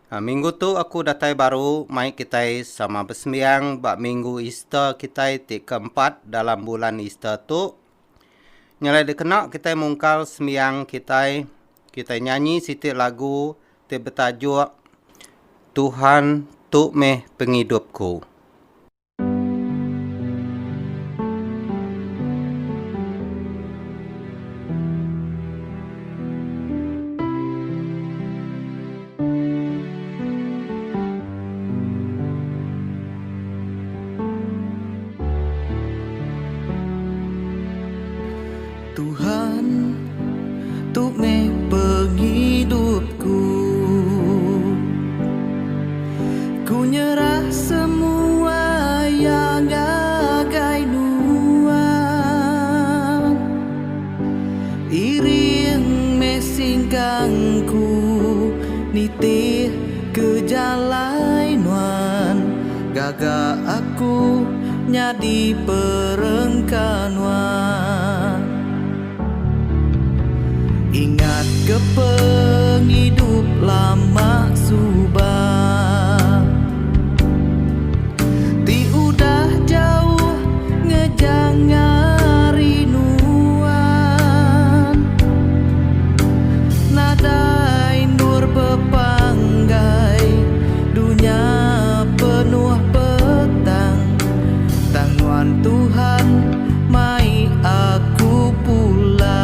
Minggu tu aku datai baru mai kita sama bersembiang bak minggu Easter kita ti keempat dalam bulan Easter tu. Nyalai dikenak kita mungkal sembiang kita nyanyi siti lagu ti bertajuk Tuhan tu meh pengidupku. Tuhan, tu meh penghidupku. Ku nyerah semua yang agai nuan. Iring meh singkangku nitih ke jalai nuan. Gaga aku nyadi perengkanuan. Ingat ke penghidup lama subah, ti udah jauh ngejang ngarinuan. Nadai nur pepanggai, dunia penuh petang. Tanguan Tuhan mai aku pulai.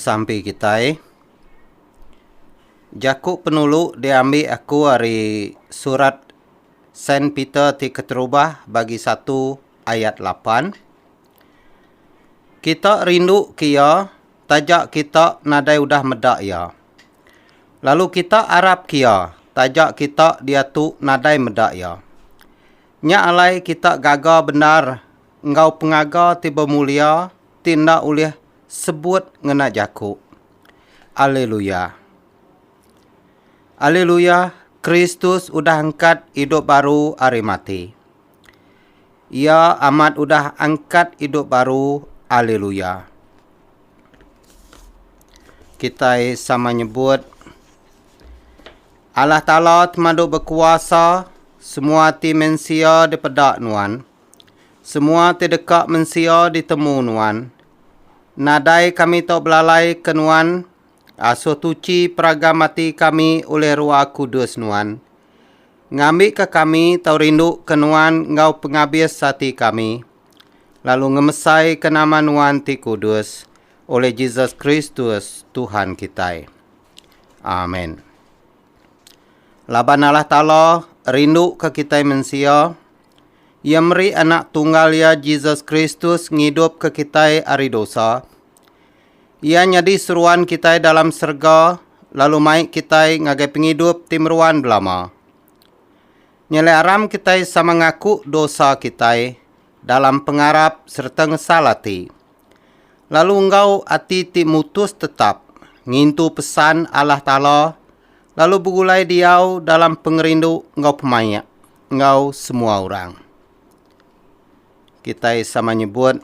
Sampai kita Jakub penulu diambil aku dari surat Saint Peter ti keterubah bagi 1 ayat 8. Kita rindu kia tajak kita nadai udah medak ya. Lalu kita arap kia tajak kita dia tu nadai medak ya. Nya alai kita gagal benar engkau pengaga tiba mulia tindak ulih sebut ngena Jakub. Haleluya. Haleluya, Kristus udah angkat hidup baru hari mati. Ia amat udah angkat hidup baru. Haleluya. Kita sama nyebut Allah Ta'ala temadu berkuasa semua ti manusia di pedak nuan. Semua tidak mensia ditemu nuan. Nadai kami tok belalai ke nuan. Aso tuci peragamati kami oleh Roh Kudus nuan. Ngambil ke kami tau rindu ke nuan ngau pengabis hati kami. Lalu ngemesai ke nama nuan ti kudus. Oleh Yesus Kristus Tuhan kita. Amin. Laban Allah Ta'ala rindu ke kita mensia. Ia meri anak tunggal ya Yesus Kristus ngidup ke kita ari dosa. Ia nyadi seruan kita dalam serga, lalu mai kita ngagai pengidup timruan belama. Nyele aram kita sama ngaku dosa kita dalam pengarap serta ngesalati. Lalu engkau ati ti mutus tetap ngintu pesan Allah Ta'ala, lalu begulai diau dalam pengerindu engkau pemayak, engkau semua orang. Kita sama nyebut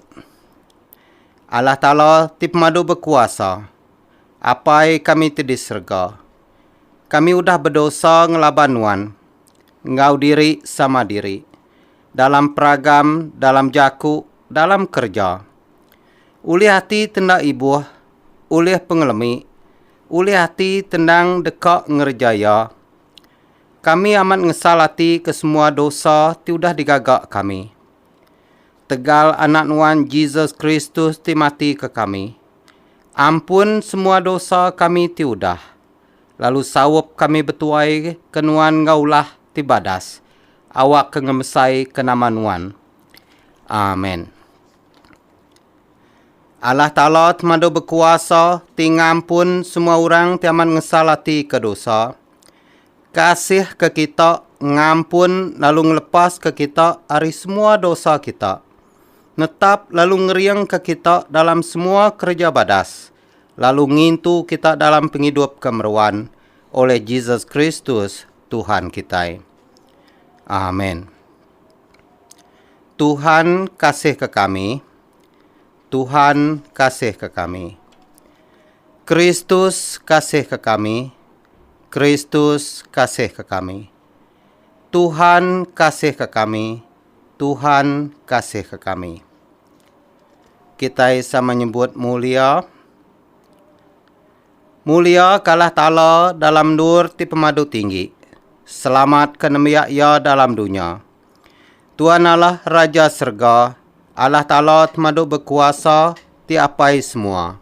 Allah Ta'ala ti pemadu berkuasa. Apai kami ti diserga. Kami udah berdosa ngelabanuan. Engkau diri sama diri. Dalam peragam, dalam jaku, dalam kerja. Ulih hati tenda ibuh, ulih pengelemi, ulih hati tendang dekak ngerjaya. Kami amat ngesalati ke semua dosa ti udah digagak kami. Tegal anak nuan Yesus Kristus ti mati ke kami. Ampun semua dosa kami ti udah. Lalu sawup kami betuai ke nuan ngaulah ti badas. Awak ke ngemesai ke nama nuan. Amin. Allah Ta'ala temadu berkuasa ti ngampun semua orang ti aman ngesalati ke dosa. Kasih ke kita ngampun lalu ngelepas ke kita ari semua dosa kita. Netap lalu ngeriang ke kita dalam semua kerja badas. Lalu ngintu kita dalam penghidup kemeruan oleh Yesus Kristus Tuhan kita. Amin. Tuhan kasih ke kami. Tuhan kasih ke kami. Kristus kasih ke kami. Kristus kasih ke kami. Tuhan kasih ke kami. Tuhan kasih ke kami. Kita sama menyebut mulia. Mulia kalah Ta'ala dalam nur ti pemadu tinggi. Selamat ke nemiak ya dalam dunia. Tuhan Allah Raja Serga. Allah Ta'ala temadu berkuasa ti apai semua.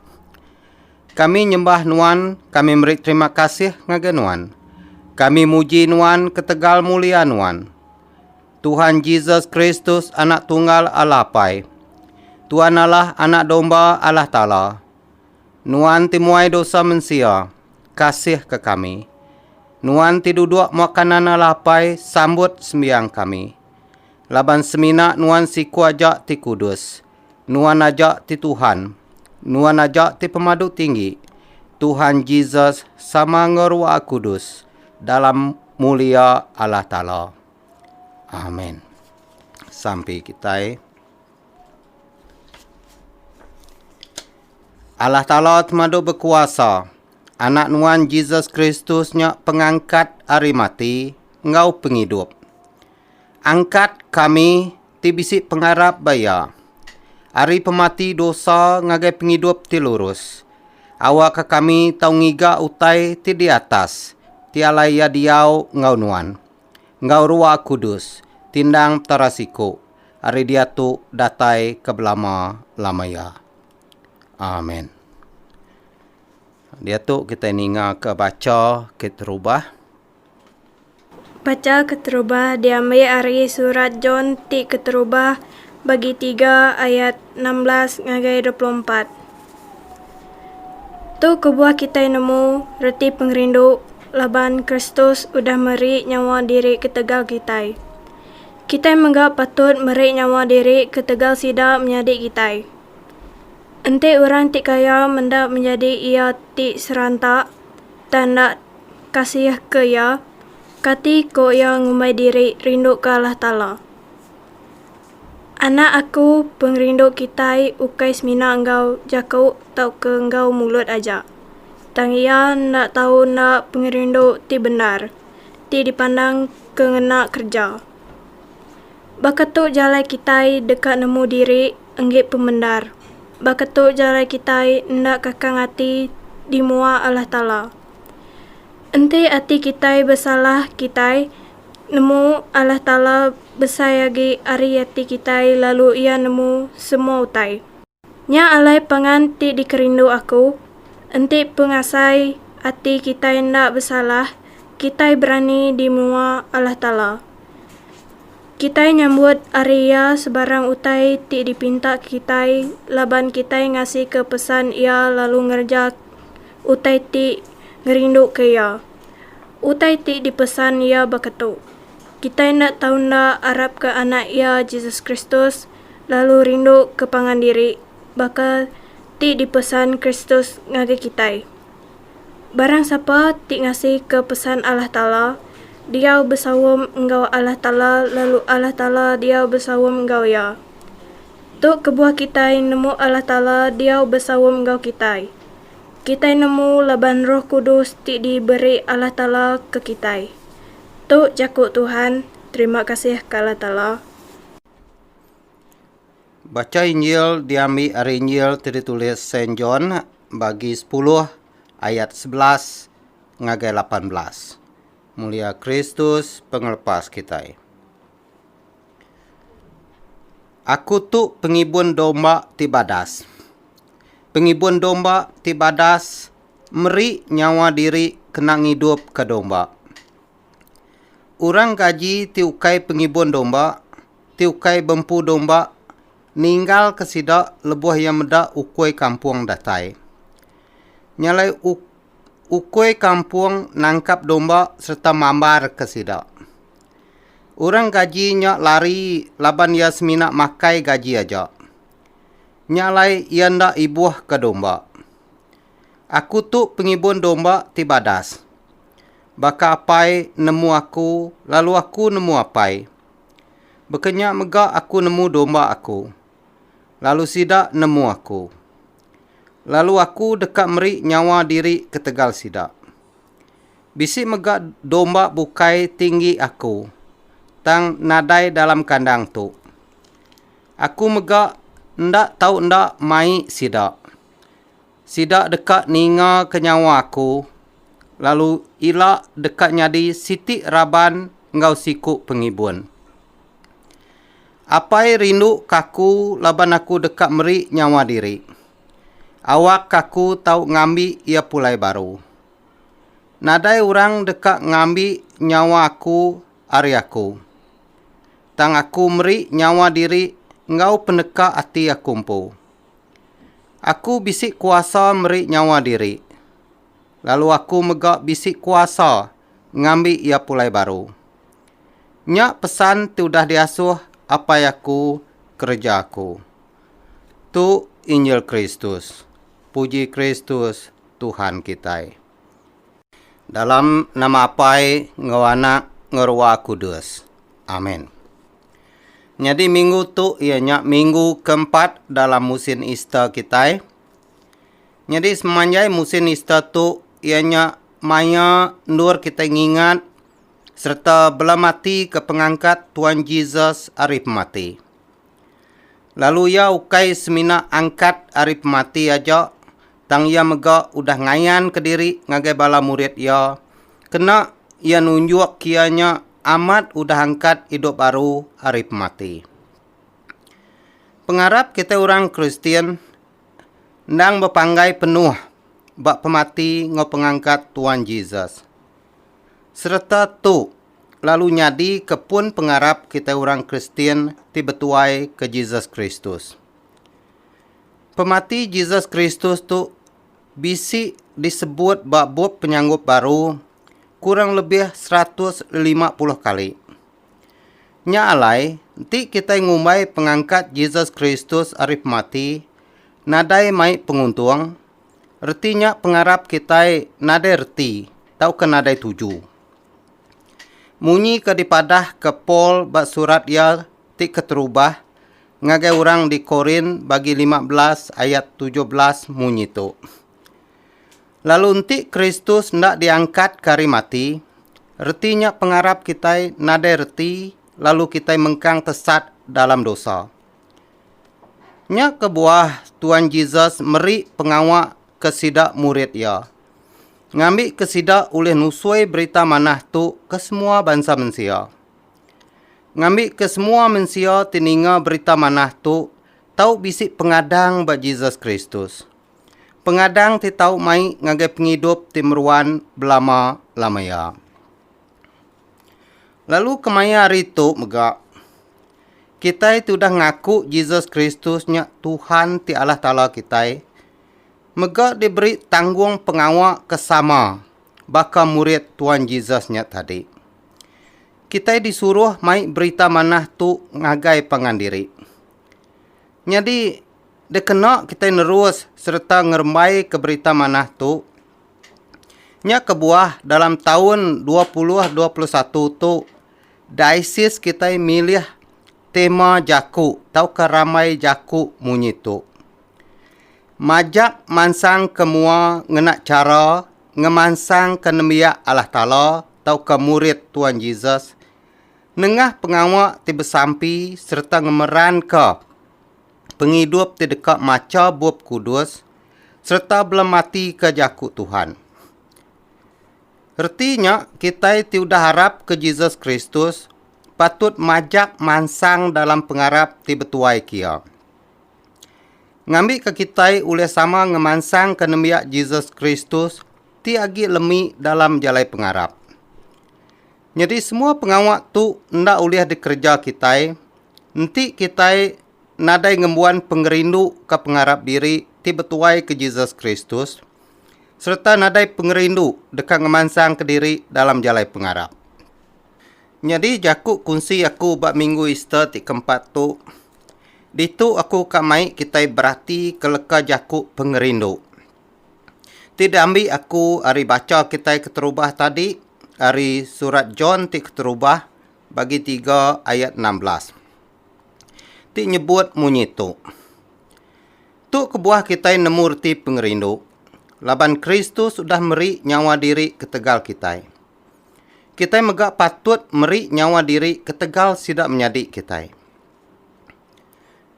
Kami nyembah nuan, kami beri terima kasih ngaga nuan. Kami muji nuan ketegal mulia nuan. Tuhan Yesus Kristus anak tunggal Allah pai. Tuhan Allah anak domba Allah Ta'ala. Nuan timuai dosa mensia, kasih ke kami. Nuan ti duduk makanan Allah pai, sambut sembiang kami. Laban semina nuan siku ajak ti kudus. Nuan ajak ti Tuhan. Nuan ajak ti pemadu tinggi. Tuhan Yesus sama ngerua kudus. Dalam mulia Allah Ta'ala. Amin. Sampai kita. Allah Ta'ala temadu berkuasa. Anak nuan Yesus Kristusnya pengangkat ari mati. Engkau penghidup. Angkat kami ti bisik pengharap baya. Ari pemati dosa ngagai penghidup ti lurus. Awak ke kami tau ngiga utai ti di atas. Ti alaya diau ngau nuan. Ngau ruah kudus. Tindang terasiko. Ari dia tu datai ke belama lamaya. Amin. Dia tu kita ninga ke baca keterubah. Baca keterubah diambil dari surat John ti keterubah bagi 3 ayat 16 ngagai 24. Tu kebuah kita nemu reti pengerindu laban Kristus udah meri nyawa diri ketegal kita. Kita menggak patut meri nyawa diri ketegal sida menjadi kita. Ente orang ti kaya mendak menjadi ia ti serantak tanda kasih ke ia. Kati ko yang ngumai diri rindu ke Allah Ta'ala. Anak aku pengrindu kita ukai semina engkau jakau tau ke engkau mulut aja. Tang ia nak tahu nak pengrindu ti benar. Ti dipandang kengena kerja. Bakatuk jalai kitai dekat nemu diri enggit pemendar. Bakatuk jalai kitai ndak kakang hati di mua Allah Ta'ala. Ente hati kitai bersalah kitai nemu Allah Ta'ala besayagi ari hati kitai lalu ia nemu semua utai. Nya alai pangan ti dikerindu aku. Ente pengasai hati kitai ndak bersalah. Kitai berani di mua Allah Ta'ala. Kitai nyambut Arya sebarang utai ti dipinta kitai laban kitai ngasih ke pesan ia lalu ngerja utai ti ngerindu ke ia. Utai ti dipesan ia baketu. Kitai ndak tahu ndak arab ke anak ia Jesus Kristus lalu rindu ke pangan diri baka ti dipesan Kristus ngage kitai. Barang siapa ti ngasih ke pesan Allah Ta'ala, dia bersawam engkau Allah Ta'ala, lalu Allah Ta'ala dia bersawam engkau ya. Tuk kebuah kitai nemu Allah Ta'ala, dia bersawam engkau kitai. Kitai nemu laban Roh Kudus ti diberi Allah Ta'ala ke kitai. Tuk jakuk Tuhan, terima kasih ke Allah Ta'ala. Baca Injil diambil dari Injil ditulis Saint John bagi 10 ayat 11 ngagai 18. Mulia Kristus pengelepas kita. Aku tu pengibun domba tibadas. Pengibun domba tibadas meri nyawa diri kena ngidup ke domba. Urang gaji tiukai pengibun domba, tiukai bempu domba, ninggal kesida lebuh yang meda ukui kampung datai. Nyalai ukui kampung nangkap domba serta mambar kesida. Orang gaji nyak lari laban ia semina makai gaji aja. Nyalai ia ndak ibuah ke domba. Aku tu pengibun domba tibadas. Baka apai nemu aku, lalu aku nemu apai. Bekenyak mega aku nemu domba aku. Lalu sidak nemu aku. Lalu aku dekat meri nyawa diri ke tegal sidak. Bisik megak domba bukai tinggi aku. Tang nadai dalam kandang tu. Aku megak ndak tahu ndak mai sidak. Sidak dekat ninga ke nyawa aku. Lalu ilak dekat nyadi siti raban ngau siku pengibun. Apai rindu kaku laban aku dekat meri nyawa diri. Awak kaku tahu ngambi ia pulai baru. Nadai orang dekat ngambi nyawa aku ari aku. Tang aku meri nyawa diri ngau pendeka hati aku mpu. Aku bisik kuasa meri nyawa diri. Lalu aku megak bisik kuasa ngambi ia pulai baru. Nyak pesan tu dah diasuh apa aku kerja aku. Tu Injil Kristus. Puji Kristus Tuhan kita. Dalam nama apai ngawana ngerwa kudus. Amin. Jadi minggu tu ianya minggu keempat dalam musim Easter kita. Jadi semanjai musim Easter tu ianya maya nur kita ngingat serta bela mati ke pengangkat Tuhan Yesus ari mati. Lalu ia ukai semina angkat ari mati aja. Tang ia mega udah ngayan ke diri ngagai bala murid ia. Kena ia nunjuk kianya amat udah angkat hidup baru hari mati. Pengarap kita orang Kristen ndang berpanggai penuh bak pemati ngau pengangkat Tuhan Yesus. Serta tu lalu nyadi kepun pengarap kita orang Kristen tibetuai ke Yesus Kristus. Pemati Yesus Kristus tu bisi disebut bab penyanggup baru kurang lebih 150 kali. Nya alai, nanti kita ngumbai pengangkat Yesus Kristus arif mati, nadai mai penguntung, artinya pengarap kita nadai reti, tau ke nadai 7. Munyi ke dipadah ke Paul bak surat ya ti keterubah, ngagai orang di Korin bagi 15 ayat 17 munyi tu. Lalu nanti Kristus ndak diangkat kari mati, retinya pengarap kita nadai reti lalu kita mengkang tesat dalam dosa. Nya kebuah Tuhan Yesus meri pengawak kesidak murid ya. Ngambil kesidak oleh nusui berita manah tu ke semua bangsa manusia. Ngambil ke semua manusia teninga berita manah tu, tahu bisik pengadang bagi Yesus Kristus. Pengadang ti tahu mai ngagai penghidup ti meruan belama lamaya. Lalu kemaya hari tu megak. Kita itu dah ngaku Yesus Kristus nya Tuhan ti Allah Ta'ala kita. Megak diberi tanggung pengawak kesama baka murid Tuhan Yesus nya tadi. Kita disuruh mai berita manah tu ngagai pangandiri. Jadi dekena kita nerus serta ngermai ke berita manah tu. Nya kebuah dalam tahun 2021 tu diocese kita milih tema jaku tau keramai jaku munyi tu. Majak mansang kemua ngenak cara ngemansang kenemiak Allah Ta'ala tau ke murid Tuhan Yesus. Nengah pengawak ti besampi serta ngemeran ke penghidup ti dekat maca buab kudus serta belum mati ke jaku Tuhan. Artinya kita ti udah harap ke Yesus Kristus patut majak mansang dalam pengarap ti betuai kia. Ngambil ke kita oleh sama ngemansang kenemiak Yesus Kristus ti agi lemi dalam jalai pengarap. Jadi semua pengawak tu ndak oleh dikerja kita. Nanti kita nadai ngembuan pengerindu ke pengarap diri ti betuai ke Yesus Kristus. Serta nadai pengerindu dekat ngemansang ke diri dalam jalai pengarap. Jadi jaku kunci aku bak minggu Easter ti keempat tu. Ditu aku kamai kita berarti keleka jaku pengerindu. Tidak ambil aku hari baca kita keterubah tadi. Hari surat John ti keterubah bagi 3 ayat 16. Ti nyebut munyi tu. Tu kebuah kita nemu reti pengerindu. Laban Kristus sudah meri nyawa diri ketegal kita. Kita megak patut meri nyawa diri ketegal sidak menyadik kita.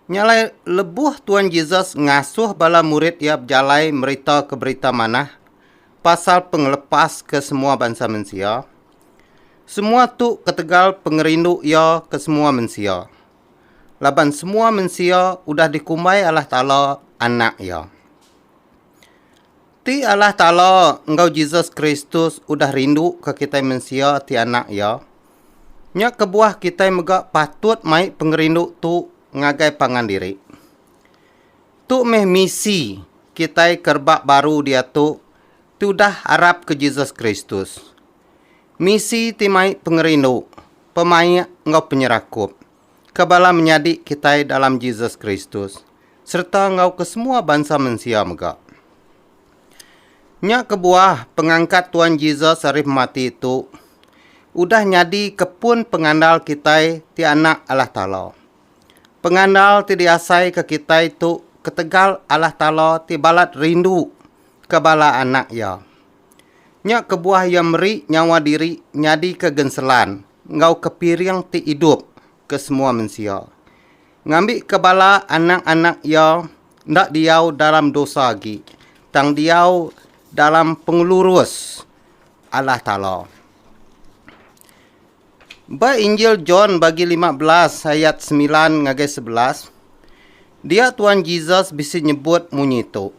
Nyalai lebuh Tuhan Yesus ngasuh bala murid ia berjalai merita ke berita manah pasal penglepas ke semua bangsa manusia. Semua tu ketegal pengerindu ia ke semua manusia. Laban semua manusia udah dikumai Allah Ta'ala anak ia. Ti Allah Ta'ala engkau Yesus Kristus udah rindu ke kita manusia ti anak ia. Nya kebuah kita megak patut mai pengerindu tu ngagai pangan diri. Tu meh misi kita kerbak baru dia tu dah harap ke Yesus Kristus. Misi timai pengerindu, pemai engkau penyerakup, kebala menyadik kita dalam Yesus Kristus, serta engkau ke semua bangsa manusia megak. Nya kebuah pengangkat Tuhan Yesus arif mati itu, udah nyadi kepun pengandal kita ti anak Allah Ta'ala. Pengandal ti diasai ke kita itu ketegal Allah Ta'ala ti balat rindu kebala anak ya. Nya kebuah yang meri nyawa diri nyadi kegenselan. Ngau kepiring ti hidup ke semua manusia. Ngambil kebala anak-anak ya ndak diau dalam dosa lagi. Tang diau dalam pengelurus Allah Ta'ala. Ba Injil John bagi 15 ayat 9 ngagai 11. Dia Tuhan Yesus bisa nyebut munyi tu.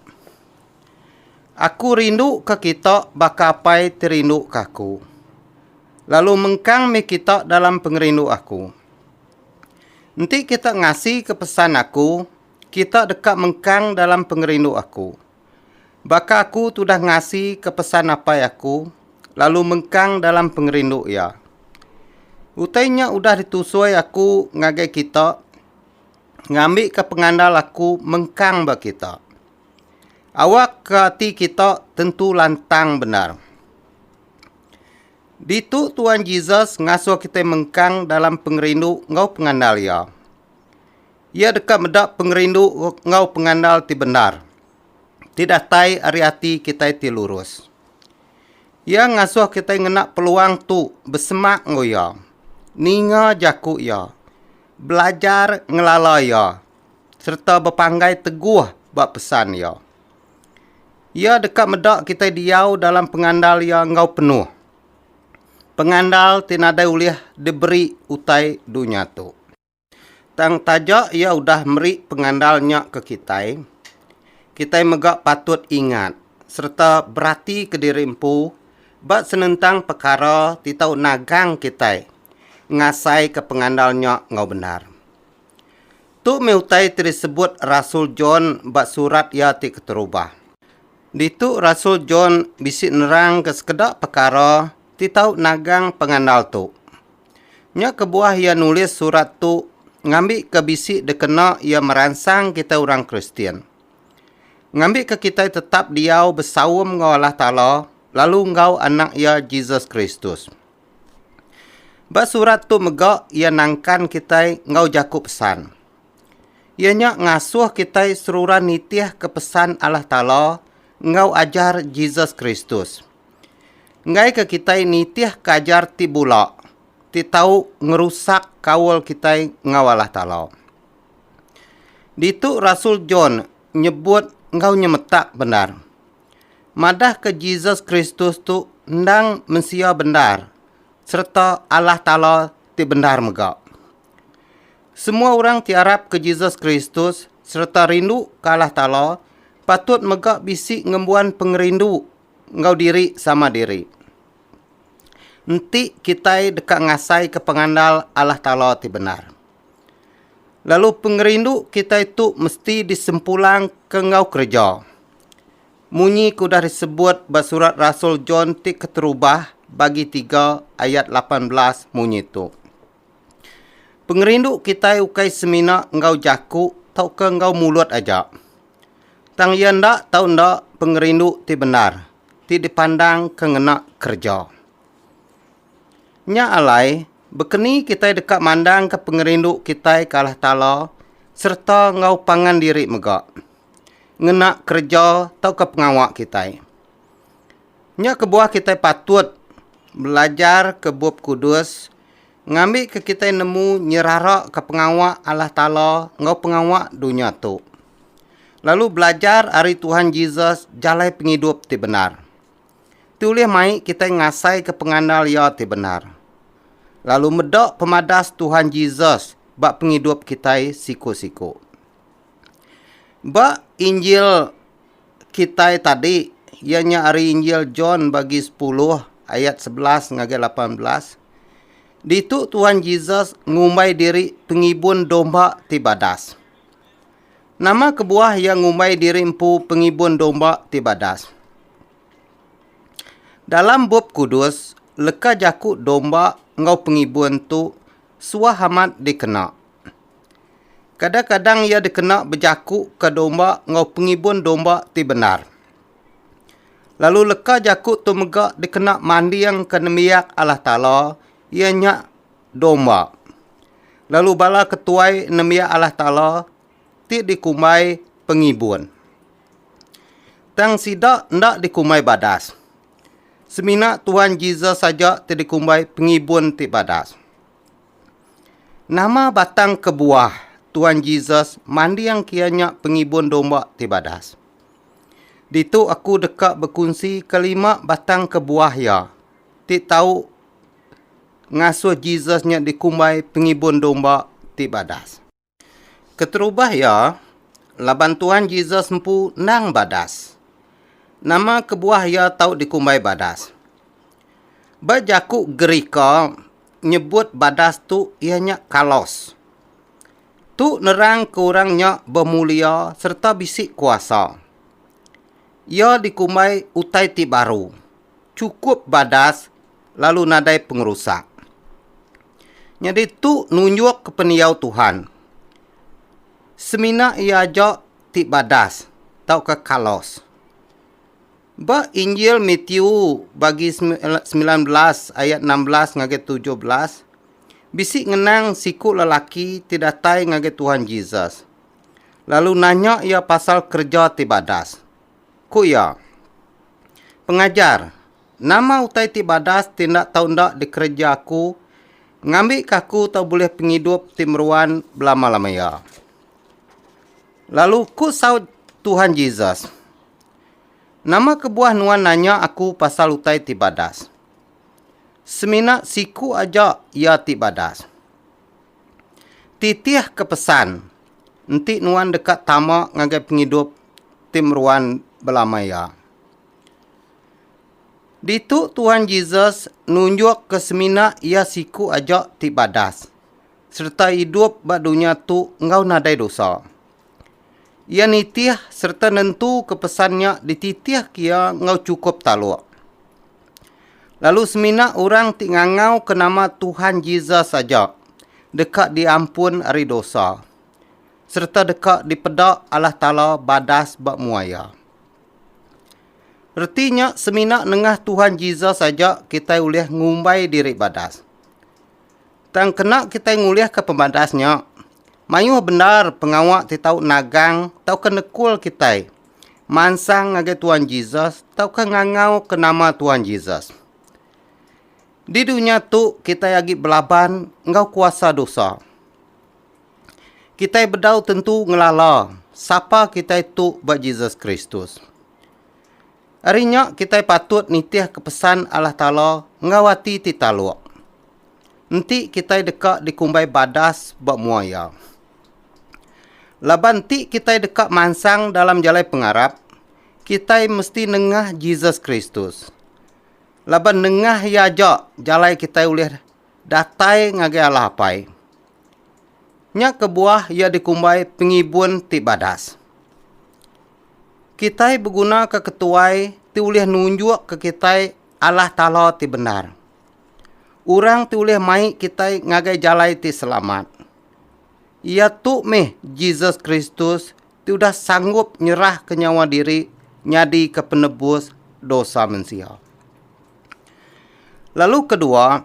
Aku rindu ke kita bakapai terindu kaku. Lalu mengkang me kita dalam pengerindu aku. Nanti kita ngasih ke pesan aku, kita dekat mengkang dalam pengerindu aku. Baka aku sudah ngasih ke pesan apa aku, lalu mengkang dalam pengerindu ya. Utainya udah ditusui aku ngagai kita, ngambil ke pengandal aku mengkang bak kita. Awak ke hati kita tentu lantang benar. Ditu Tuhan Yesus ngasuh kita mengkang dalam pengerindu ngau pengandal ya. Ia dekat medak pengerindu ngau pengandal ti benar. Tidak tai ari hati kita ti lurus. Ia ngasuh kita ngenak peluang tu bersemak ngau ya. ninga jaku ya, belajar ngelala ya, serta berpanggai teguh bak pesan ya. Ia dekat medak kita diau dalam pengandal yang ngau penuh. Pengandal tinadai ulih diberi utai dunia tu. Tang tajak ia udah meri pengandalnya ke kita. Kita megak patut ingat serta berhati ke diri empu bak senentang perkara titau nagang kita ngasai ke pengandalnya ngau benar. Tu meutai tersebut Rasul John bak surat ia ti keterubah. Ditu Rasul John bisik nerang ke sekedak perkara titau nagang pengandal tu. Nya kebuah ia nulis surat tu ngambil ke bisik dekena ia meransang kita orang Kristian. Ngambil ke kita tetap diau bersawam ngau Allah Ta'ala, lalu ngau anak ia Jesus Kristus. Ba surat tu megak ia nangkan kita ngau jaku pesan. Ianya ngasuh kita seruran nitiah ke pesan Allah Ta'ala ngau ajar Jesus Kristus. Ngai ke kita nitiah kajar ti bulak, ti tau ngerusak kawal kita ngau Allah Ta'ala. Ditu Rasul John nyebut ngau nyemetak benar. Madah ke Jesus Kristus tu ndang mensia benar, serta Allah Ta'ala ti benar megak. Semua orang tiarap ke Jesus Kristus serta rindu ke Allah Ta'ala patut megak bisik ngembuan pengerindu ngau diri sama diri. Nanti kita dekat ngasai ke pengandal Allah Ta'ala ti benar. Lalu pengerindu kita itu mesti disempulang ke ngau kerja. Munyi kudah disebut basurat Rasul John ti keterubah bagi 3 ayat 18 munyi tu. Pengerindu kita ukai semina ngau jaku tau ke ngau mulut aja. Tang ia ndak tau ndak pengerindu ti benar, ti dipandang ke ngena kerja. Nya alai, bekeni kita dekat mandang ke pengerindu kita ke Allah Ta'ala, serta ngau pangan diri megak. Ngena kerja tau ke pengawak kita. Nya kebuah kita patut belajar ke bab kudus, ngambil ke kita nemu nyerarak ke pengawak Allah Ta'ala, ngau pengawak dunia tu. Lalu belajar hari Tuhan Yesus jalai penghidup ti benar. Tulis mai kita ngasai ke pengandal ya ti benar. Lalu medok pemadas Tuhan Yesus bak penghidup kita siku-siku. Bak Injil kita tadi, ianya hari Injil John bagi 10 ayat 11 ngage 18. Ditu Tuhan Yesus ngumbai diri pengibun domba ti badas. Nama kebuah yang ngumbai diri empu pengibun domba ti badas. Dalam bab kudus, leka jaku domba ngau pengibun tu suah hamat dikena. Kadang-kadang ia dikena berjaku ke domba ngau pengibun domba ti benar. Lalu leka jaku tu megak dikena mandi yang kenemiak Allah Ta'ala, ianya domba. Lalu bala ketuai nemiak Allah Ta'ala, ti dikumai pengibun. Tang sidak ndak dikumai badas. Semina Tuhan Yesus saja ti dikumai pengibun ti badas. Nama batang kebuah Tuhan Yesus mandi yang kianya pengibun domba ti badas. Ditu aku dekat berkongsi kelima batang kebuah ya. Ti tahu ngasuh Yesusnya dikumai pengibun domba ti badas. Keterubah ya, laban Tuhan Yesus empu nang badas. Nama kebuah ya tau dikumbai badas. Bajaku Gerika nyebut badas tu ianya kalos. Tu nerang ke orangnya bermulia serta bisik kuasa. Ia dikumbai utai ti baru. Cukup badas lalu nadai pengerusak. Jadi tu nunjuk ke peniau Tuhan. Semina ia ajak ti badas, tau ke kalos. Ba Injil Matthew bagi 19 ayat 16 ngage 17, bisik ngenang siku lelaki tidak tai ngage Tuhan Yesus. Lalu nanya ia pasal kerja ti badas. Ku ya, pengajar, nama utai ti badas tindak tau ndak dikerja aku, Ngambil kaku tau boleh penghidup timruan belama-lama ya. Lalu ku saut Tuhan Yesus. Nama kebuah nuan nanya aku pasal utai tibadas. Semina siku aja ia tibadas. Titiah kepesan. Nanti nuan dekat tamak ngagai penghidup timruan belama ya. Ditu Tuhan Yesus nunjuk ke semina ia siku aja tibadas. Serta hidup bak dunia tu ngau nadai dosa. Ia nitiah serta nentu kepesannya dititiah kia ngau cukup taluk. Lalu semina orang tingangau ke nama Tuhan Yesus saja. Dekat diampun ari dosa. Serta dekat dipedak Allah Ta'ala badas bak muaya. Artinya semina nengah Tuhan Yesus saja kita boleh ngumbai diri badas. Tang kena kita nguliah ke pembadasnya. Mayuh benar pengawak ti tau nagang tau kenekul kita. Mansang ngagai Tuhan Yesus tau ke ngangau ke nama Tuhan Yesus. Di dunia tu kita lagi belaban ngau kuasa dosa. Kita bedau tentu ngelala siapa kita itu bak Yesus Kristus. Harinya kita patut nitiah kepesan Allah Ta'ala ngawati ti taluk. Nanti kita dekat dikumbai badas bak muaya. Laban ti kita dekat mansang dalam jalai pengarap, kita mesti nengah Yesus Kristus. Laban nengah ya aja jalai kita boleh datai ngagai Allah apai. Nya kebuah ia dikumbai pengibun ti badas. Kita berguna ke ketuai ti boleh nunjuk ke kita Allah Ta'ala ti benar. Orang ti boleh mai kita ngagai jalai ti selamat. Ia tu meh Yesus Kristus ti udah sanggup nyerah ke nyawa diri nyadi ke penebus dosa manusia. Lalu kedua,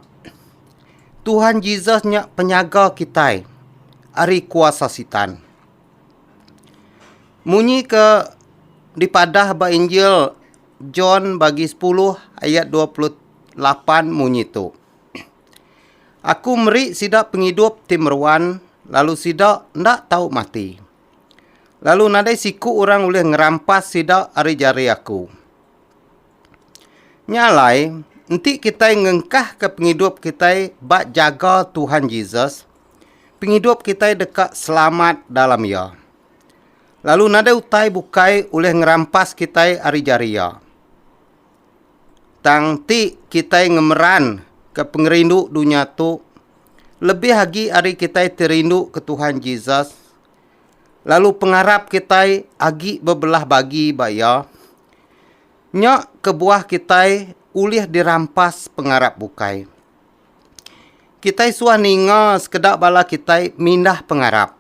Tuhan Yesus nya penyaga kita ari kuasa sitan. Munyi ke dipadah ba Injil John bagi 10 ayat 28 munyi tu. Aku meri sidak penghidup timruan, lalu sidak ndak tahu mati. Lalu nadai siku orang boleh ngerampas sidak ari jari aku. Nyalai, nanti kita ngengkah ke penghidup kita bak jaga Tuhan Yesus. Penghidup kita dekat selamat dalam ia. Lalu nadai utai bukai oleh ngerampas kita ari jari ia. Tang ti kita ngemeran ke pengerindu dunia tu. Lebih lagi hari kita terindu ke Tuhan Yesus. Lalu pengharap kita agi berbelah bagi baya. Nya kebuah kita ulih dirampas pengharap bukai. Kita suah ninga sekedap bala kita mindah pengharap.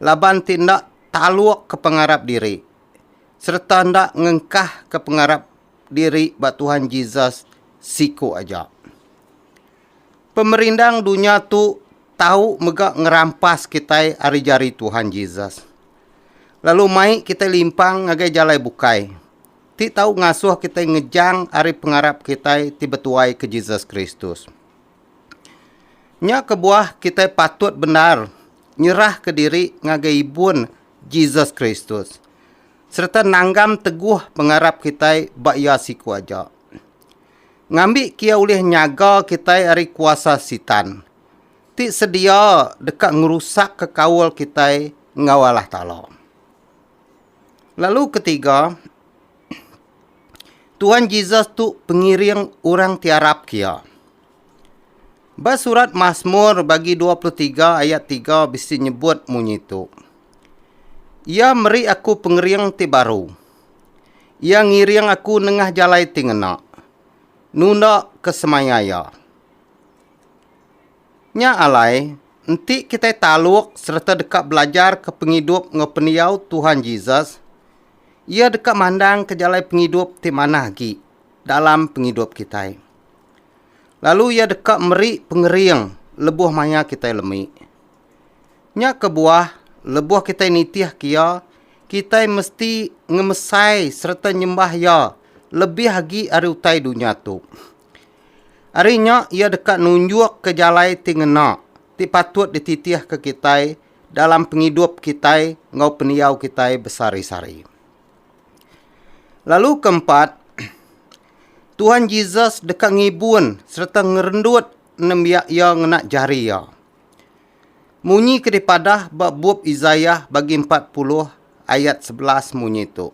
Laban tindak taluk ke pengharap diri. Serta ndak ngengkah ke pengharap diri bak Tuhan Yesus siku aja. Pemerindang dunia tu tahu megak ngerampas kita ari jari Tuhan Yesus. Lalu mai kita limpang ngagai jalai bukai. Ti tahu ngasuh kita ngejang ari pengharap kita ti betuai ke Yesus Kristus. Nya kebuah kita patut benar nyerah ke diri ngagai ibun Yesus Kristus. Serta nanggam teguh pengharap kita bak ia siku aja. Ngambil kia oleh nyaga kita dari kuasa sitan. Ti sedia dekat ngerusak kekawal kita ngawalah Ta'ala. Lalu ketiga, Tuhan Yesus tu pengiring orang tiarap kia. Bas surat Mazmur bagi 23 ayat 3 bisi nyebut munyi tu. Ia meri aku pengiring ti baru. Ia ngiring aku nengah jalai ti ngena. Nunda kesemayaya. Nya alai, nanti kita taluk serta dekat belajar ke penghidup ngepeniau Tuhan Yesus. Ia dekat mandang ke jalai penghidup ti mana lagi dalam penghidup kita. Lalu ia dekat meri pengering lebuh maya kita lemi. Nya kebuah lebuh kita nitiah kia, kita mesti ngemesai serta nyembah ya lebih lagi ari utai dunia tu. Arinya ia dekat nunjuk ke jalai ti ngena, ti patut dititiah ke kita dalam penghidup kita ngau peniau kita besari-sari. Lalu keempat, Tuhan Yesus dekat ngibun serta ngerendut nembiak ia ngenak jari ia. Munyi kedipadah bab Izayah bagi 40 ayat 11 munyi itu.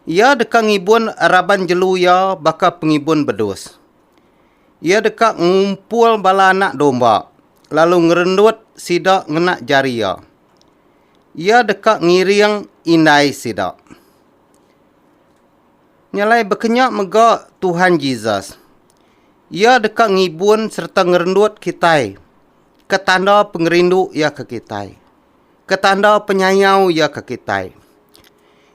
Ia dekat ngibun araban jelu ia baka pengibun bedus. Ia dekat ngumpul bala anak domba, lalu ngerendut sidak ngenak jari ia. Ia dekat ngiring indai sidak. Nyalai berkenyak mega Tuhan Yesus. Ia dekat ngibun serta ngerendut kita. Ketanda pengerindu ia ke kita. Ketanda penyayau ia ke kita.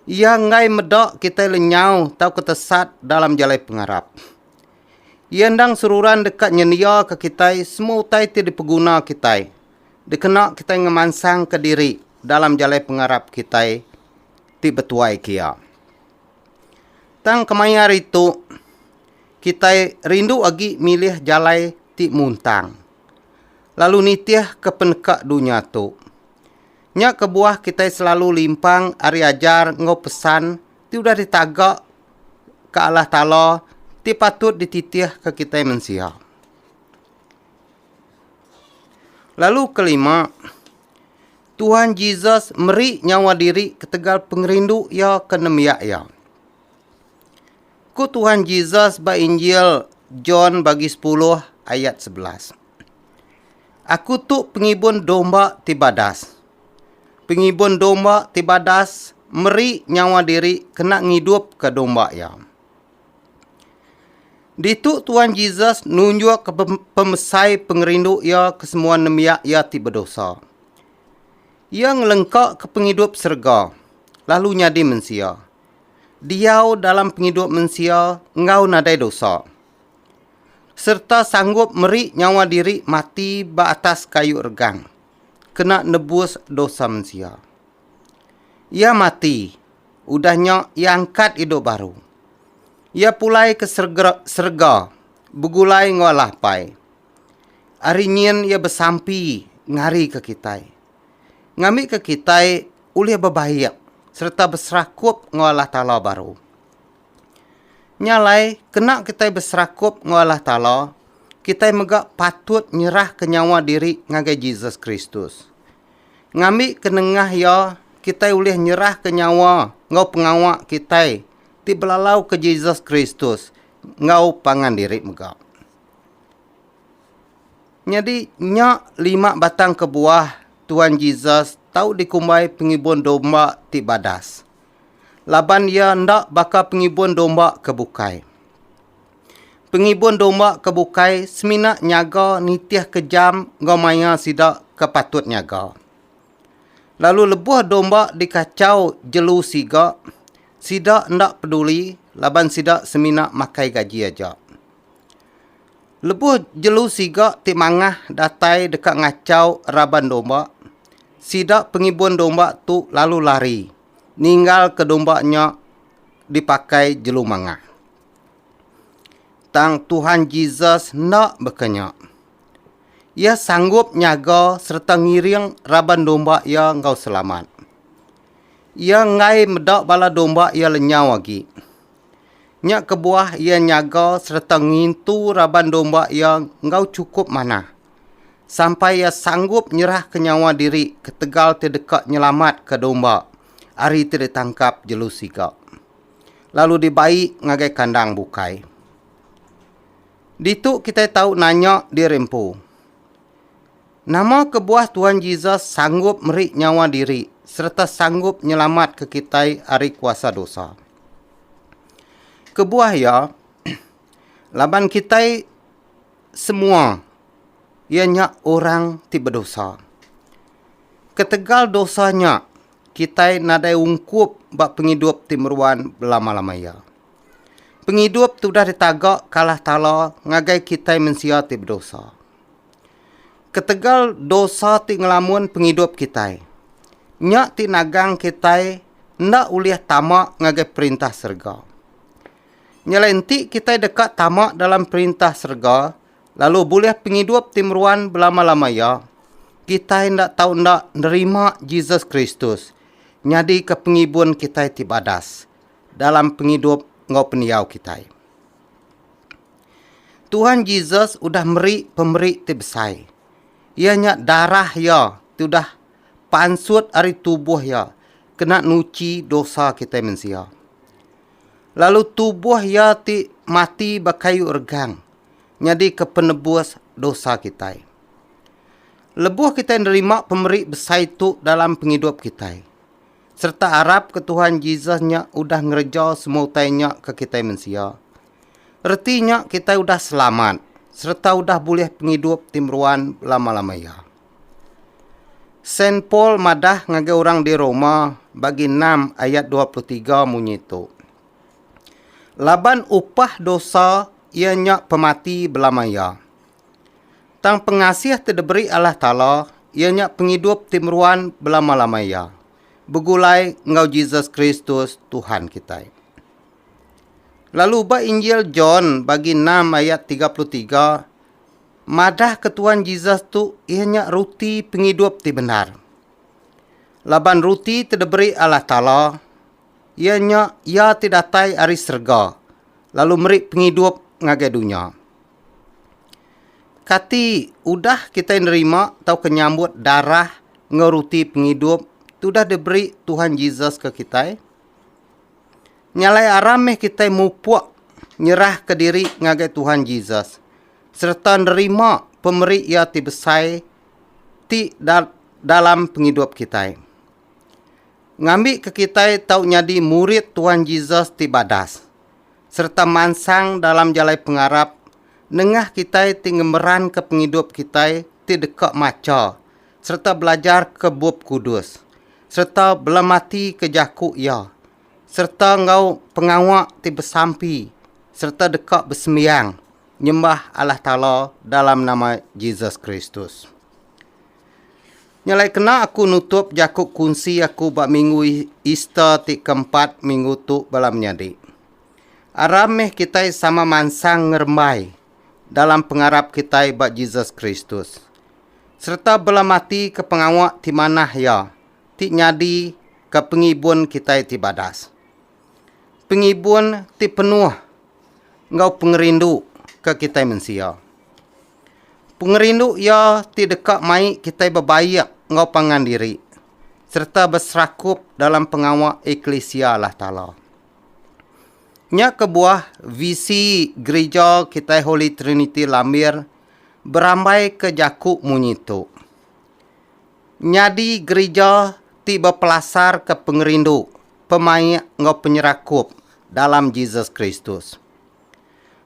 Ia ngai medak kita lenyau tau ketesat dalam jalai pengarap. Ia ndang sururan dekat nyenia ke kita semua utai ti dipeguna kita. Dikena kita ngemansang ke diri dalam jalai pengarap kita ti betuai kia. Tang kemayar itu kita rindu agi milih jalai ti muntang. Lalu nitiah ke penekak dunia tu. Nya kebuah kita selalu limpang ari ajar ngau pesan ti udah ditagak ke Allah Ta'ala ti patut dititiah ke kita manusia. Lalu kelima, Tuhan Yesus meri nyawa diri ketegal pengerindu ia ke nemiak ia. Ku Tuhan Yesus ba Injil John bagi 10 ayat 11. Aku tu pengibun domba ti badas. Pengibun domba ti badas meri nyawa diri kena ngidup ke domba ia. Ditu Tuhan Yesus nunjuk ke pemesai pengerindu ia ke semua nemiak ia ti berdosa. Ia ngelengkak ke penghidup serga, lalu nyadi mensia. Diau dalam penghidup mensia ngau nadai dosa. Serta sanggup meri nyawa diri mati ba atas kayu regang. Kena nebus dosa mensia. Ia mati, udahnya ia angkat hidup baru. Ia pulai ke serga, begulai ngolah pai. Arinyin ia bersampi ngari ke kita. Ngambil ke kita ulia berbaik serta berserakup ngolah Ta'ala baru. Nyalai kena kita berserakup ngolah Ta'ala, kita megak patut nyerah ke nyawa diri ngagai Yesus Kristus. Ngambil ke nengah ya, kita boleh nyerah ke nyawa ngau pengawak kita ti belalau ke Yesus Kristus ngau pangan diri megak. Jadi nyak 5 batang kebuah Tuhan Yesus tahu dikumbai pengibun domba ti badas. Laban ia ndak baka pengibun domba kebukai. Pengibun domba kebukai semina nyaga nitiah kejam ngomaya sidak kepatut nyaga. Lalu lebuh domba dikacau jelu siga, sidak ndak peduli, laban sidak semina makai gaji aja. Lebuh jelu siga ti mangah datai dekat ngacau raban domba. Sidak pengibun domba tu lalu lari, ninggal ke dombanya dipakai jelu mangah. Tang Tuhan Yesus nak berkenyak. Ia sanggup nyaga serta ngiring raban domba ia engkau selamat. Ia ngai medak bala domba ia lenyau lagi. Nyak kebuah ia nyaga serta ngintu raban domba ia engkau cukup mana. Sampai ia sanggup nyerah ke nyawa diri ketegal terdekat nyelamat ke domba. Ari ditangkap jelu siga. Lalu dibaik ngagai kandang bukai. Ditu kita tahu nanya di rempu. Nama kebuah Tuhan Yesus sanggup meri nyawa diri serta sanggup nyelamat ke kita ari kuasa dosa. Kebuah ya, laban kita semua ianya orang ti berdosa. Ketegal dosanya kita nadai ungkup bak penghidup ti meruan belama-lama ya. Penghidup tu dah ditagak kalah Ta'ala ngagai kita mensia ti berdosa. Ketegal dosa ti ngelamun penghidup kita. Nyak ti nagang kita ndak uliah tamak ngagai perintah serga. Nyelenti kita dekat tamak dalam perintah serga, lalu boleh penghidup timruan belama-lama ya. Kita hendak tahu hendak nerima Jesus Kristus. Nyadi ke pengibun kita tibadas dalam penghidup ngau peniau kita. Tuhan Yesus udah pemberi tibsai. Ianya darah ya, udah pansut ari tubuh ya, kena nuci dosa kita manusia. Lalu tubuh ya mati bakayu ergang, nyadi ke penebus dosa kita. Lebuh kita nerima pemberi besai tu dalam penghidup kita. Serta harap ke Tuhan Yesusnya udah ngerja semua utainya ke kita manusia. Artinya kita udah selamat, serta udah boleh penghidup timruan lama-lama ya. Saint Paul madah ngagai orang di Roma bagi 6 ayat 23 bunyi itu. Laban upah dosa ianya pemati belamaya. Tang pengasih terdeberi Allah Ta'ala, ianya penghidup timruan belama-lamaya. Begulai ngau Jesus Kristus Tuhan kita. Lalu ba Injil John bagi 6 ayat 33, madah ke Tuhan Jesus tu ianya ruti penghidup ti benar. Laban ruti terdeberi Allah Ta'ala, ianya ia tidatai ari serga, lalu meri penghidup ngagai dunia. Kati udah kita nerima tau kenyambut darah ngeruti penghidup, sudah diberi Tuhan Yesus ke kita. Nyalai arameh kita mupuk nyerah ke diri ngagai Tuhan Yesus. Serta nerima pemberi ia ti besai dalam penghidup kita. Ngambil ke kita tau nyadi murid Tuhan Yesus ti badas. Serta mansang dalam jalai pengarap. Nengah kita ti ngemeran ke penghidup kita ti dekat maca. Serta belajar ke bab kudus. Serta belamati ke jaku ia. Serta ngau pengawak ti bersampi. Serta dekat bersembiang. Nyembah Allah Ta'ala dalam nama Jesus Kristus. Nyalai kena aku nutup jakuk kunci aku bak minggu Easter ti keempat minggu tu balam nyadi. Arameh kita sama mansang ngermai dalam pengarap kita bak Jesus Kristus. Serta belamati ke pengawak ti manah ya. Ti nyadi ke pengibun kita ti badas. Pengibun ti penuh ngau pengerindu ke kita manusia. Pengerindu ya ti dekat mai kita berbayak ngau pangan diri. Serta berserakup dalam pengawak eklesia Allah Ta'ala. Nya kebuah visi gereja kita Holy Trinity Lambir berambai ke jakuk munyitu. Nyadi gereja ti berpelasar ke pengerindu, pemain ngau penyerakup dalam Jesus Kristus.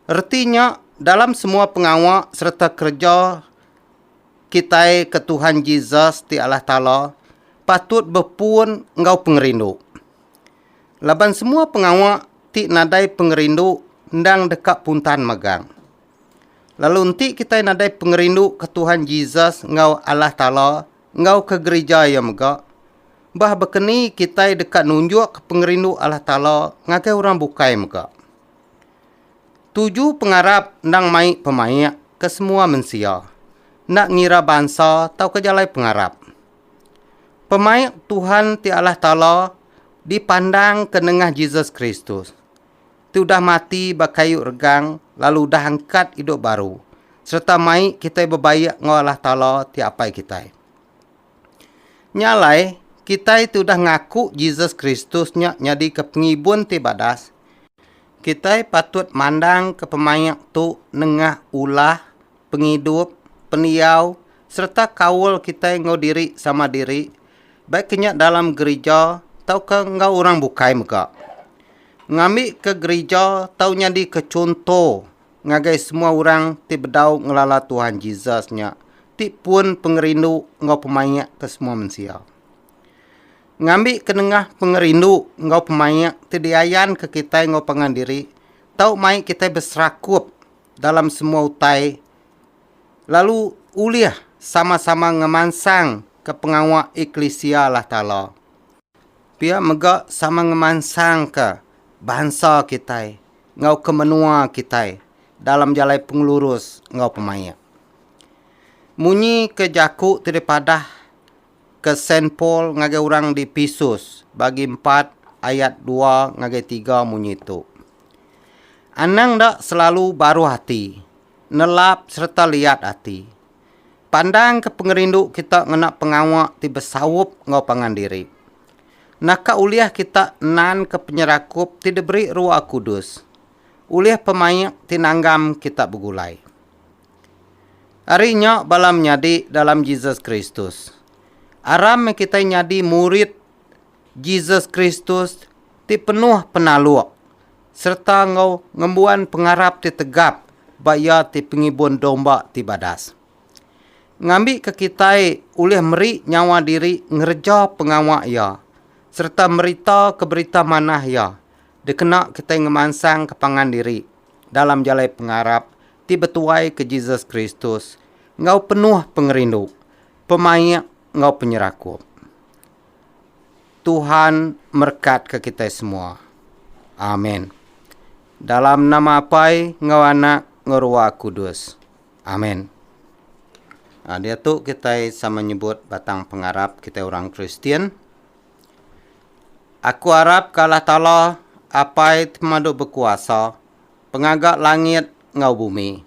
Artinya dalam semua pengawak serta kerja kita ke Tuhan Jesus ti Allah Ta'ala patut berpun ngau pengerindu. Laban semua pengawak ti nadai pengerindu ndang dekat puntan magang. Lalu nanti kita nadai pengerindu ke Tuhan Jesus ngau Allah Ta'ala ngau ke gereja yang megak. Bah berkeni kita dekat nunjuk ke pengerindu Allah Ta'ala ngagai orang bukai megak. 7 pengarap ndang mai pemayak ke semua manusia. Nak ngira bangsa tau ke jalai pengarap. Pemayak Tuhan ti Allah Ta'ala dipandang ke nengah Jesus Kristus. Ti udah mati bakayu regang lalu dah angkat hidup baru. Serta mai kita berbayak ngau Allah Ta'ala ti apai kita. Nyalai kita itu udah ngaku Jesus Kristusnya nyadi ke pengibun ti badas. Kita patut mandang ke pemayak tu nengah ulah, penghidup, peniau, serta kawul kita ngau diri sama diri. Baik kenyak dalam gereja, tau ke ngau orang bukai muka. Ngambil ke gereja, tau nyadi ke contoh. Ngagai semua orang ti bedau ngelala Tuhan Yesusnya. Ti pun pengerindu ngau pemayak ke semua manusia. Ngambil ke nengah pengerindu ngau pemayak ti diayan ke kita ngau pangan diri. Tau mai kita berserakup dalam semua utai. Lalu uliah sama-sama ngemansang ke pengawak eklesia Allah Ta'ala. Pihak megak sama ngemansang ke bangsa kita. ngau kemenua kita dalam jalai pengelurus ngau pemaya. Munyi ke jaku daripada ke Saint Paul ngage orang di Pisus bagi 4 ayat 2 ngage 3 munyi itu. Anang dak selalu baru hati, nelap serta lihat hati. Pandang ke pengerindu kita ngenak pengawak ti besawup ngau pangan diri. Naka uliah kita nan ke penyerakup ti diberi Ruah Kudus. Uliah pemayak ti nanggam kita begulai. Harinya balam nyadi dalam Jesus Kristus. Aram kita nyadi murid Jesus Kristus ti penuh penaluak. Serta ngau ngembuan pengarap ti tegap baya ti pengibun domba ti badas. Ngambil ke kita ulih meri nyawa diri ngerja pengawak ya. Serta merita ke berita manah ya. Dikena kita ngemansang kepangan diri. Dalam jalai pengarap ti betuai ke Jesus Kristus. Ngau penuh pengerindu. Pemayak ngau penyerakup. Tuhan merkat ke kita semua. Amin. Dalam nama Apai, ngau anak, ngau Ruah Kudus. Amin. Dia tu kita sama nyebut batang pengarap kita orang Kristian. Aku harap kalah ta'ala Apai temadu berkuasa, pengagak langit ngau bumi.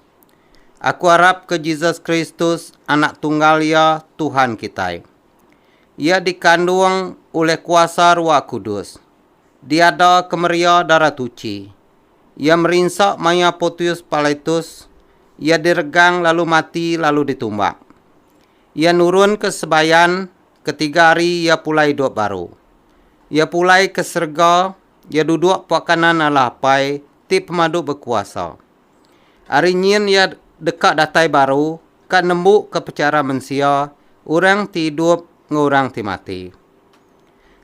Aku harap ke Jesus Kristus, anak tunggal ya Tuhan kita. Ia dikandung oleh kuasa Ruah Kudus. Dia ada kemeria darah tuci. Ia merinsak Maya Pontius Pilatus. Ia diregang lalu mati lalu ditumbak. Ia nurun ke sebayan, ketiga hari ia pulai hidup baru. Ia pulai ke surga, ia duduk puak kanan Allah Apai, ti pemadu berkuasa. Hari nyin ia dekat datai baru, kan nembuk ke pecara mensia, orang ti hidup, ngorang ti mati.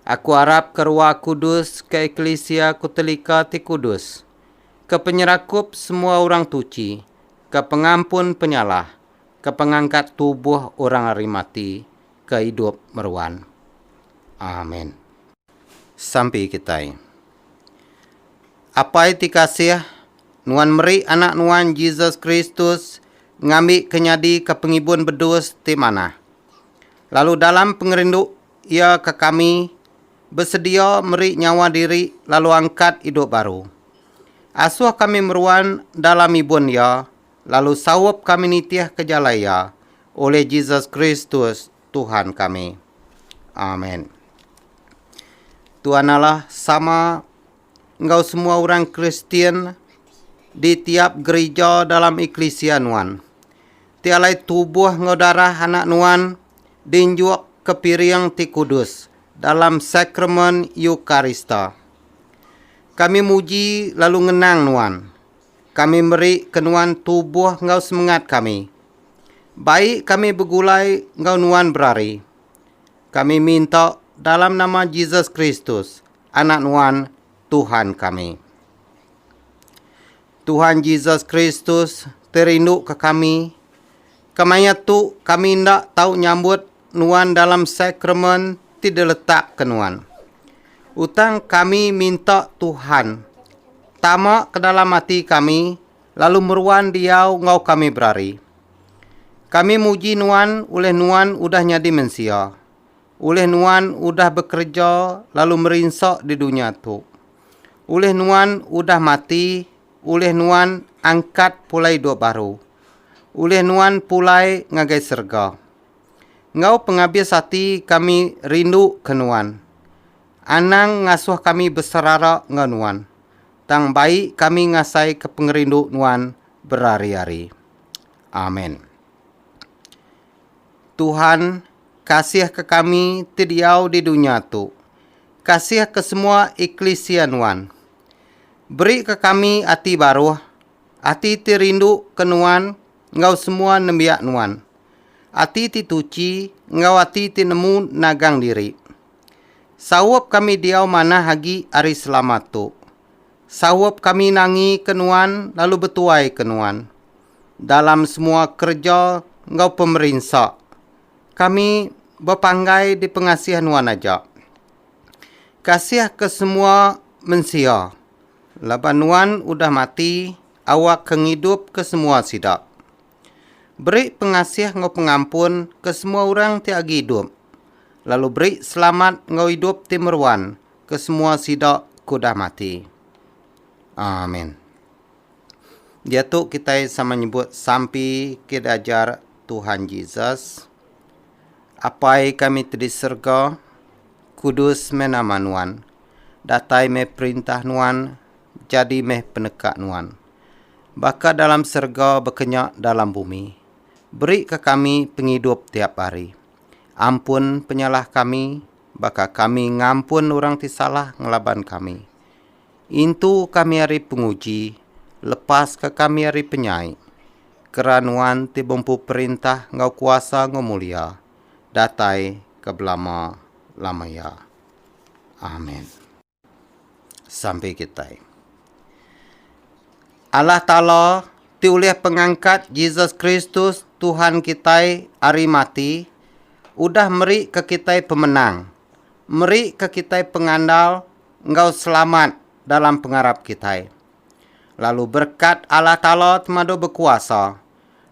Aku harap ke Ruah Kudus, ke Eklesia Kutolika ti Kudus, ke penyerakup semua orang tuci, ke pengampun penyalah, ke pengangkat tubuh orang hari mati, ke hidup meruan. Amin. Sampai kita. Apa itu kasih? Nuan meri anak nuan Jesus Kristus ngambil kenyadi ke pengibun bedus ti mana. Lalu dalam pengerindu ia ke kami bersedia meri nyawa diri lalu angkat hidup baru. Asuh kami meruan dalam ibun ya, lalu sawap kami nitiah ke jalaya oleh Jesus Kristus Tuhan kami. Amin. Tuhan Allah sama engkau semua orang Kristian di tiap gereja dalam eklesia nuan. Tialai tubuh engkau darah anak nuan dinjuk ke piring ti kudus dalam sakramen Eukarista. Kami muji lalu ngenang nuan. Kami beri kenuan tubuh engkau semangat kami. Baik kami begulai engkau nuan berari. Kami minta dalam nama Jesus Kristus, anak nuan Tuhan kami. Tuhan Jesus Kristus terindu ke kami. Kamanya tu kami ndak tahu nyambut nuan dalam sakramen tidak letak ke nuan. Utang kami minta Tuhan tamak ke dalam hati kami, lalu meruan diau ngau kami berari. Kami muji nuan, oleh nuan udah nyadi mensia. Oleh nuan udah bekerja, lalu merinsak di dunia tu. Oleh nuan udah mati, oleh nuan angkat pulai hidup baru. Oleh nuan pulai ngagai serga. Ngau pengabis hati kami rindu ke nuan. Anang ngasuh kami berserara ngan nuan. Tang baik kami ngasai ke pengerindu nuan berari-ari. Amin. Tuhan kasih ke kami tidiau di dunia tu. Kasih ke semua eklesia nuan. Beri ke kami hati baru. Hati ti rindu ke nuan. Ngau semua nembiak nuan. Hati ti tuci. Ngau hati ti nemu nagang diri. Sawap kami diau mana hagi hari selamat tu. Sawap kami nangi kenuan lalu betuai kenuan. Dalam semua kerja ngau pemerintah. Kami berpanggai di pengasihan nuan aja. Kasih ke semua mensia. Laban nuan udah mati, awak kengidup ke semua sidak. Beri pengasih ngau pengampun ke semua orang tiagi hidup. Lalu beri selamat ngau hidup timerwan ke semua sidak kudah mati. Amin. Dia tu kita sama nyebut sampai kita ajar Tuhan Yesus. Apai kami di surga, kudus menama nuan. Datai me perintah nuan, jadi meh penekak nuan. Baka dalam surga berkenyak dalam bumi. Beri ke kami penghidup tiap hari. Ampun penyalah kami, baka kami ngampun orang tisalah ngelaban kami. Intu kami hari penguji, lepas ke kami hari penyai. Keranuan ti bumpu perintah ngau kuasa ngau mulia. Datai ke belama lamaya. Amin. Sampai kita. Allah Ta'ala ti oleh pengangkat Yesus Kristus Tuhan kita hari mati, udah meri ke kita pemenang. Meri ke kita pengandal, engkau selamat dalam pengarap kita. Lalu berkat Allah Ta'ala temado berkuasa,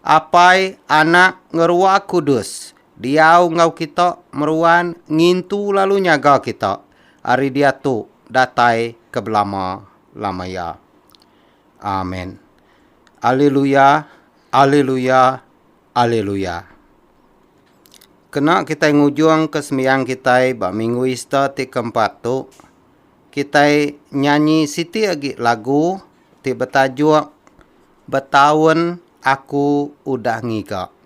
apai anak ngerua kudus, diau ngau kita meruan ngintu lalu nyaga kita. Hari dia tu datai ke belama lamaya. Amin. Haleluya, haleluya, haleluya. Kena kita ngujung ke sembiang kita bak minggu Easter ti keempat tu. Kita nyanyi siti lagi lagu ti bertajuk Bertahun Aku Udah Ngigak.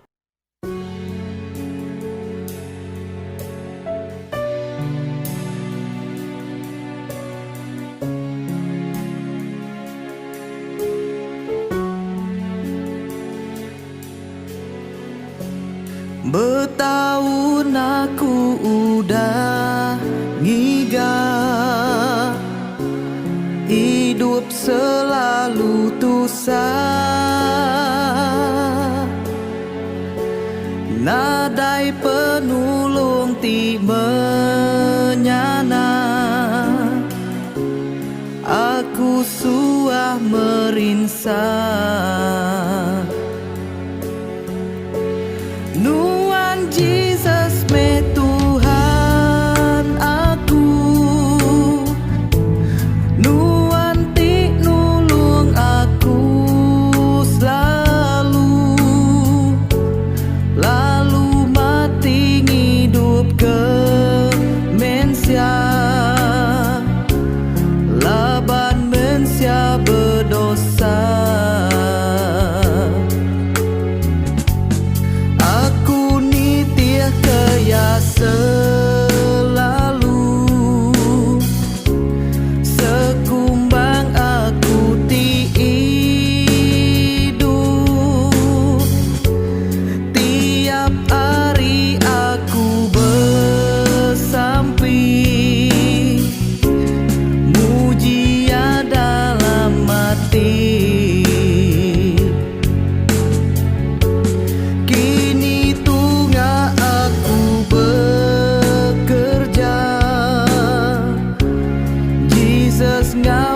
Bertahun aku udah ngigak, hidup selalu susah. Nadai penulung ti menyana, aku suah merinsah. Nuan Jesus me Tuhan aku, nuan ti nulung aku selalu, lalu mati hidup ke mensia, laban mensia berdosa. Selalu sekumbang aku ti hidup, tiap hari aku bersampi mujia dalam mati. Ngau